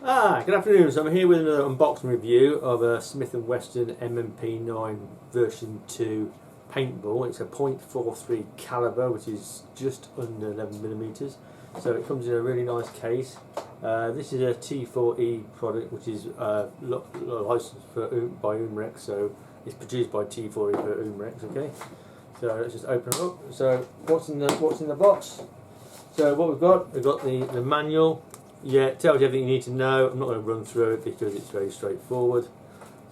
Good afternoon. So I'm here with another unboxing review of a Smith Wesson M&P 9 version 2 paintball. It's a .43 caliber, which is just under 11mm. So it comes in a really nice case. This is a T4E product, which is licensed by Umarex. So it's produced by T4E for Umarex. Okay. So let's just open it up. So what's in the box? So what we've got the manual. Yeah, it tells you everything you need to know. I'm not going to run through it because it's very straightforward.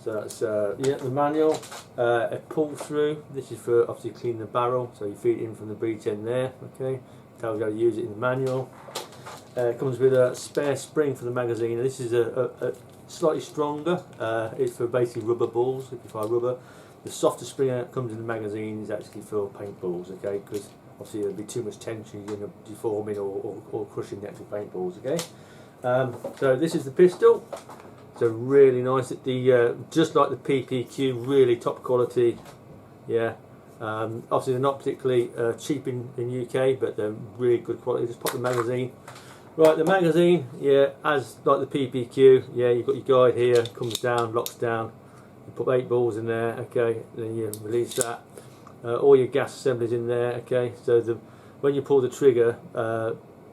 So that's yeah, the manual, a pull through. This is for obviously clean the barrel, so you feed it in from the breech end there. Okay, tells you how to use it in the manual. It comes with a spare spring for the magazine. This is a slightly stronger. It's for basically rubber balls. If you fire rubber, the softer spring that comes in the magazine is actually for paintballs. Okay, because obviously there'll be too much tension, you're going to deforming or crushing the actual paintballs. Okay, so this is the pistol. So really nice. Just like the PPQ, really top quality. Yeah. Obviously they're not particularly cheap in UK, but they're really good quality. Just pop the magazine. Right, the magazine, yeah, as like the PPQ, yeah, you've got your guide here, comes down, locks down. You put 8 balls in there, okay, then you release that. All your gas assemblies in there, okay. So when you pull the trigger,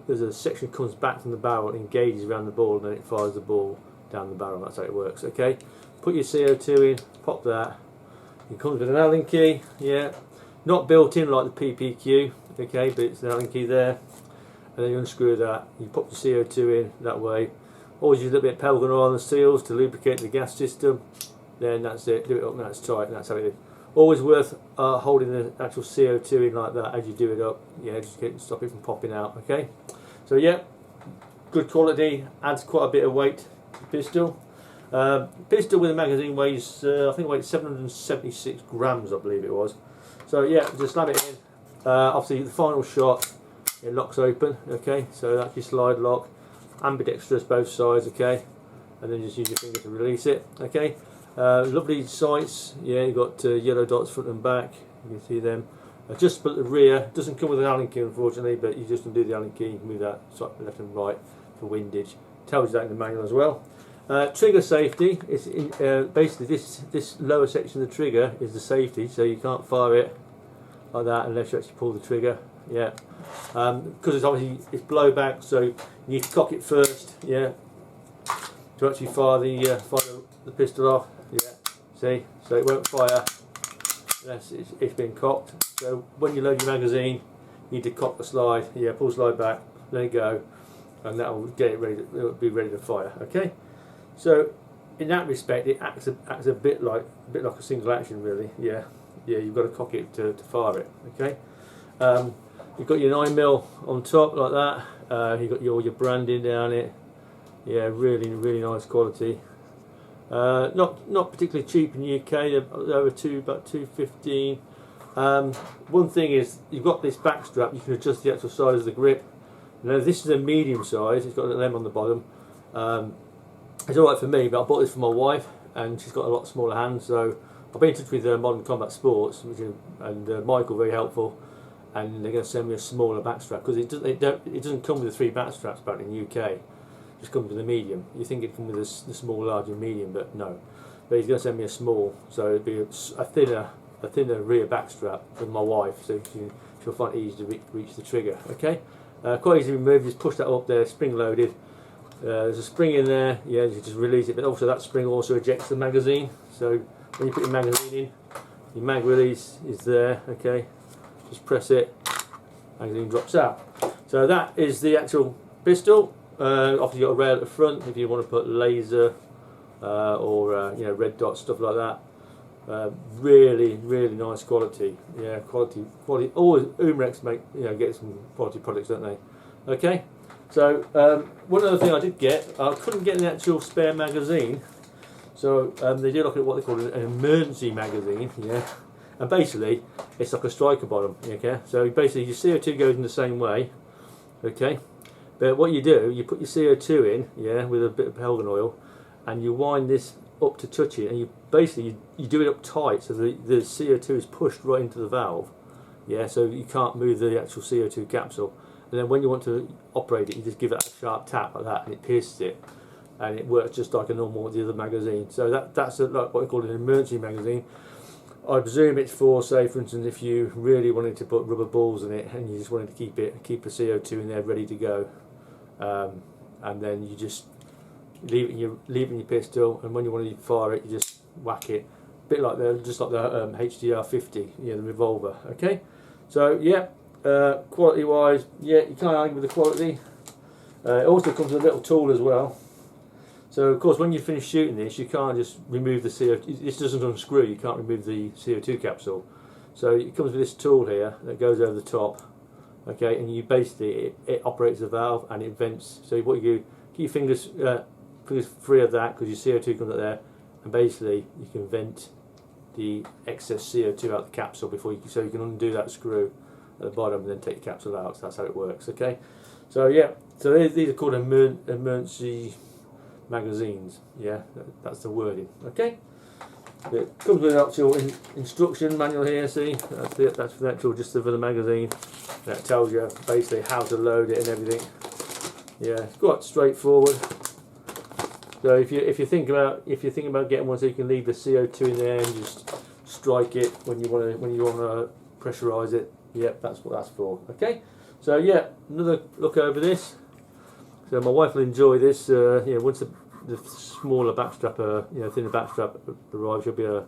there's a section that comes back from the barrel and engages around the ball, and then it fires the ball down the barrel. That's how it works, okay. Put your CO2 in, pop that. It comes with an Allen key, yeah, not built in like the PPQ, okay, but it's an Allen key there. And then you unscrew that, you pop the CO2 in that way. Always use a little bit of Pelgan oil on the seals to lubricate the gas system. Then that's it, do it up and that's tight, and that's how it is. Always worth holding the actual CO2 in like that as you do it up. Yeah, just stop it from popping out. Okay. So yeah, good quality. Adds quite a bit of weight to the pistol. Pistol with a magazine weighs, I think it weighs 776 grams, I believe it was. So yeah, just slam it in. Obviously, the final shot, it locks open. Okay, so that's your slide lock. Ambidextrous both sides. Okay, and then just use your finger to release it. Okay. Lovely sights, yeah, you've got yellow dots front and back, you can see them. Just at the rear, doesn't come with an Allen key unfortunately, but you just undo the Allen key, you can move that left and right for windage. Tells you that in the manual as well. Trigger safety, it's basically this lower section of the trigger is the safety, so you can't fire it like that unless you actually pull the trigger, yeah. Because it's obviously it's blowback, so you need to cock it first, yeah, to actually fire the pistol off. Yeah, see, so it won't fire unless it's been cocked. So when you load your magazine, you need to cock the slide. Yeah, pull slide back, let it go, and that will get it ready. It'll be ready to fire. Okay, so in that respect, it acts a bit like a single action, really. Yeah, yeah, you've got to cock it to fire it. Okay, you've got your 9mm on top like that. You've got all your branding down it. Yeah, really nice quality. Not particularly cheap in the UK. They're over about $2.15. One thing is you've got this back strap. You can adjust the actual size of the grip. Now this is a medium size. It's got a little M on the bottom. It's all right for me, but I bought this for my wife, and she's got a lot smaller hands. So I've been in touch with Modern Combat Sports, and Michael, very helpful, and they're going to send me a smaller back strap because it doesn't come with the 3 back straps back in the UK. Just comes with a medium. You think it'd come with the small, large, and medium, but no. But he's going to send me a small, so it'd be a thinner rear back strap for my wife, so she'll find it easy to reach the trigger. Okay, quite easy to remove. Just push that up there, spring loaded. There's a spring in there. Yeah, you just release it, but also that spring also ejects the magazine. So when you put your magazine in, your mag release is there. Okay, just press it, magazine drops out. So that is the actual pistol. Obviously you've got a rail at the front if you want to put laser or you know, red dots, stuff like that. Really nice quality. Yeah, quality. Always Umarex get some quality products, don't they? Okay. So one other thing I did get, I couldn't get an actual spare magazine, so they do look at what they call an emergency magazine. Yeah, and basically it's like a striker bottom. Okay, so basically your CO2 goes in the same way. Okay. But what you do, you put your CO2 in, yeah, with a bit of Pelgan oil, and you wind this up to touch it, and you basically you do it up tight so the CO2 is pushed right into the valve, yeah, so you can't move the actual CO2 capsule. And then when you want to operate it, you just give it a sharp tap like that, and it pierces it. and it works just like a normal the other magazine. So that's like what we call an emergency magazine. I presume it's for, say, for instance, if you really wanted to put rubber balls in it and you just wanted to keep a CO2 in there ready to go, and then you just leave it in your pistol, and when you want to fire it, you just whack it, a bit like just like the HDR50, the revolver. Okay, so yeah, quality wise, yeah, you can't argue with the quality. It also comes with a little tool as well. So of course when you finish shooting this, you can't just remove the CO2, this doesn't unscrew, you can't remove the CO2 capsule. So it comes with this tool here that goes over the top, okay, and you basically, it operates the valve and it vents. So what you do, keep your fingers free of that, because your CO2 comes out there, and basically you can vent the excess CO2 out the capsule so you can undo that screw at the bottom and then take the capsule out. So that's how it works, okay. So yeah, so these are called emergency magazines, yeah, that's the wording, okay. It comes with an actual instruction manual here, see, that's for the actual, just for the magazine, that tells you basically how to load it and everything. Yeah, it's quite straightforward. So if you think about getting one so you can leave the CO2 in there and just strike it when you want to pressurize it, yeah, that's what that's for, okay. So yeah, another look over this. So my wife will enjoy this. Once the smaller backstrap, thinner backstrap arrives, she'll be able to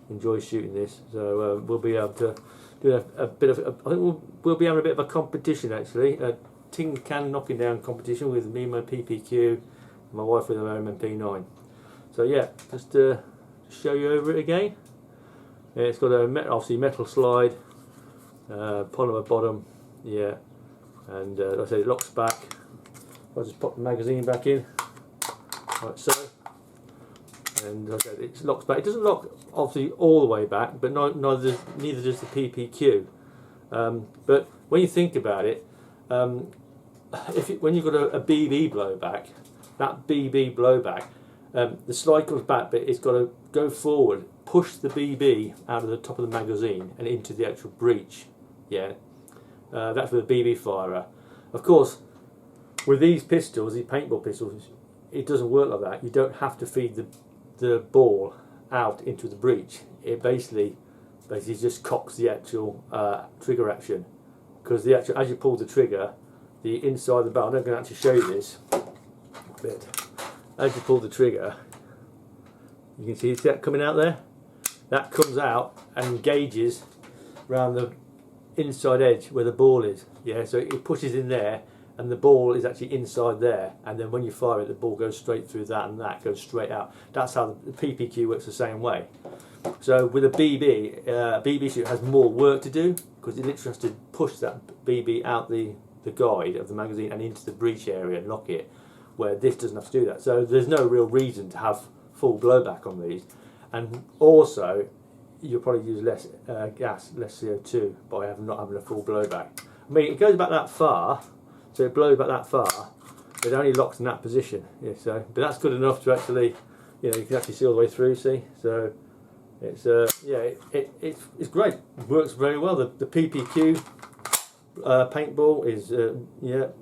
enjoy shooting this. So we'll be able to do a bit of. I think we'll be having a bit of a competition actually, a tin can knocking down competition with me and my PPQ, and my wife with her M&P9. So yeah, just to show you over it again. Yeah, it's got a obviously metal slide, polymer bottom, yeah, and like I said, it locks back. I'll just pop the magazine back in, like so, and like I said, it locks back. It doesn't lock obviously all the way back, but neither does the PPQ. But when you think about it, when you've got a BB blowback, that BB blowback, the slide comes back, but it's got to go forward, push the BB out of the top of the magazine and into the actual breech. Yeah, that's with a BB firer. Of course, with these pistols, these paintball pistols, it doesn't work like that. You don't have to feed the ball out into the breech. It basically just cocks the actual trigger action, because as you pull the trigger, the inside of the barrel, I'm not going to actually show you this, but as you pull the trigger, you can see that coming out there. That comes out and engages around the inside edge where the ball is. Yeah, so it pushes in there, and the ball is actually inside there, and then when you fire it, the ball goes straight through that, and that goes straight out. That's how the PPQ works the same way. So with a BB shoot has more work to do, because it literally has to push that BB out the guide of the magazine and into the breech area and lock it, where this doesn't have to do that. So there's no real reason to have full blowback on these, and also you'll probably use less gas, less CO2 by not having a full blowback. I mean, it goes about that far. So it blows about that far, it only locks in that position. Yeah, but that's good enough to actually, you can actually see all the way through. See, so it's it's great. It works very well. The PPQ paintball is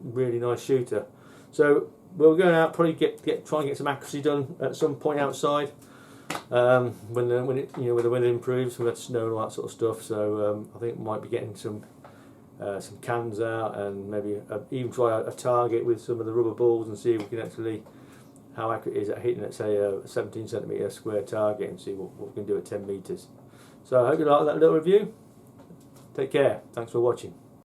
really nice shooter. So we're going out, probably try and get some accuracy done at some point outside. When the weather improves, we've had snow and all that sort of stuff. So I think we might be getting some cans out, and maybe even try a target with some of the rubber balls and see if we can actually, how accurate it is at hitting, let's say, a 17cm square target, and see what we can do at 10 metres. So I hope you like that little review. Take care. Thanks for watching.